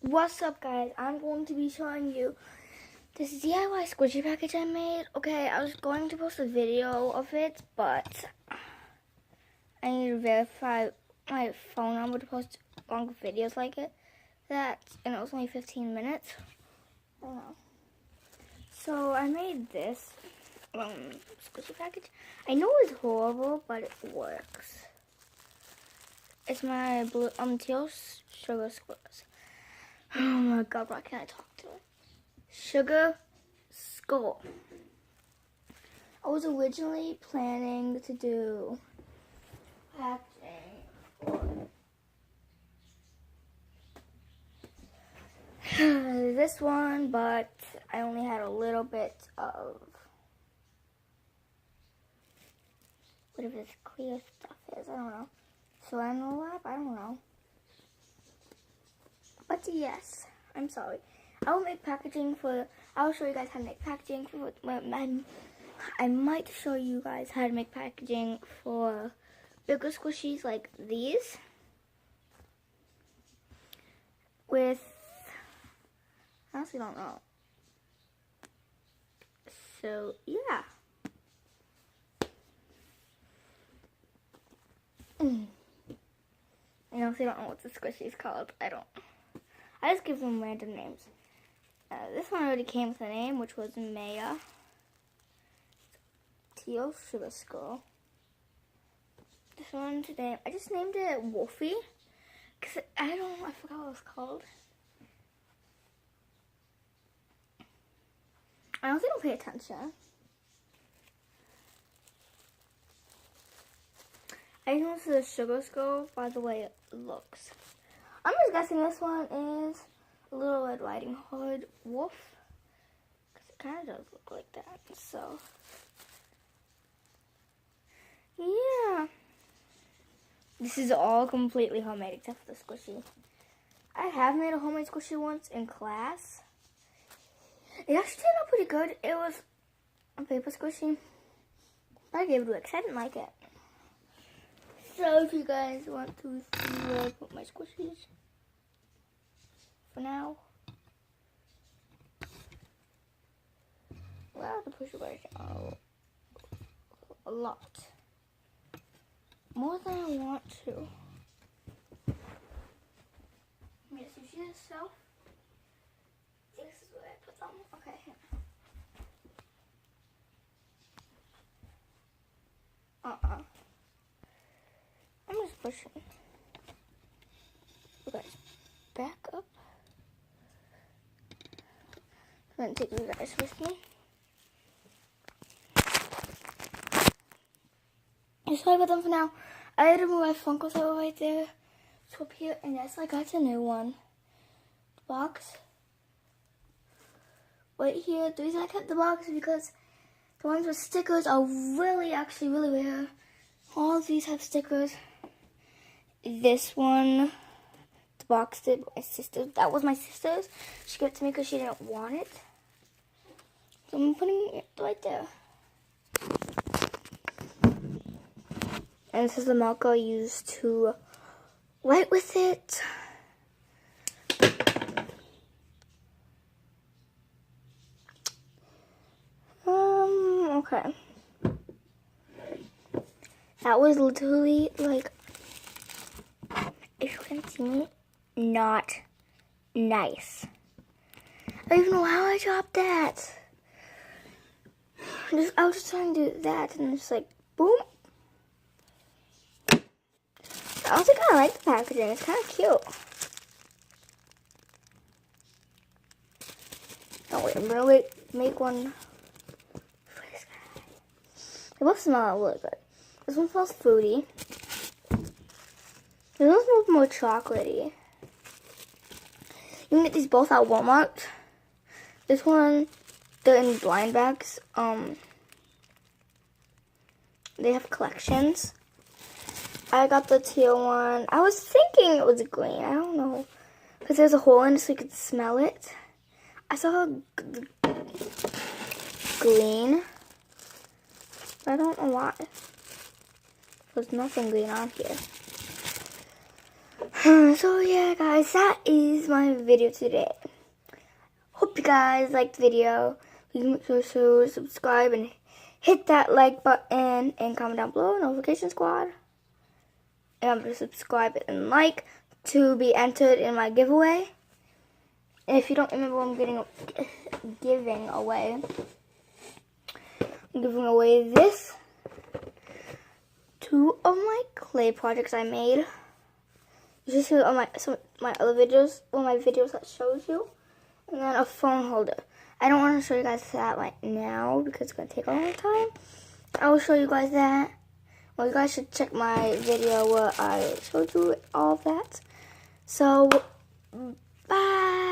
What's up, guys? I'm going to be showing you this DIY squishy package I made. Okay, I was going to post a video of it, but I need to verify my phone number to post longer videos like that, and it was only 15 minutes. I don't know. So I made this squishy package. I know it's horrible, but it works. It's my blue teal sugar squares. Oh my god, why can't I talk to it? Sugar skull. I was originally planning to do packaging for this one, but I only had a little bit of whatever this clear stuff is. I don't know. Ceramic lab? I don't know. But yes, I'm sorry. I will make packaging for. I'll show you guys how to make packaging for. I might show you guys how to make packaging for bigger squishies like these. With, I honestly don't know. So yeah. I honestly don't know what the squishy is called. I just give them random names. This one already came with a name, which was Maya. Teal Sugar Skull. This one today, I just named it Wolfie. Because I forgot what it was called. I honestly don't pay attention. I know this is a Sugar Skull by the way it looks. I'm just guessing this one is a Little Red Riding Hood wolf. Because it kind of does look like that. So, yeah. This is all completely homemade except for the squishy. I have made a homemade squishy once in class. It actually turned out pretty good. It was a paper squishy. But I gave it away because I didn't like it. So if you guys want to see where I put my squishies, for now, well, I have to push it right out a lot. More than I want to. Yes, you see this stuff? This is where I put them. Okay. I'm just pushing. You guys, back up. I'm gonna take you guys with me. Sorry about them for now. I had to move my Funko Pop right there. So up here, and yes, I got a new one. The box. Right here, the reason I kept the box is because the ones with stickers are really rare. All of these have stickers. This one, the box did my sister. That was my sister's. She gave it to me because she didn't want it. So I'm putting it right there. And this is the marker I used to write with it. Okay. That was literally like, if you can see me, not nice. I don't even know how I dropped that. I was just trying to do that and it's like, boom. I also kind of like the packaging. It's kind of cute. Oh wait, I'm gonna make one for this guy. They both smell really good. This one smells fruity. This one smells more chocolatey. You can get these both at Walmart. This one, they're in blind bags. They have collections. I got the teal one. I was thinking it was green. I don't know. Because there's a hole in it so you could smell it. I saw green. But I don't know why. There's nothing green on here. So yeah, guys, that is my video today. Hope you guys liked the video. Please make sure to subscribe and hit that like button and comment down below, notification squad. And remember to subscribe and like to be entered in my giveaway. And if you don't remember what I'm giving away, I'm giving away this. 2 of my clay projects I made. You just see on my other videos, one of my videos that shows you. And then a phone holder. I don't want to show you guys that right now because it's going to take a long time. I will show you guys that. Well, you guys should check my video where I showed you all of that. So, bye.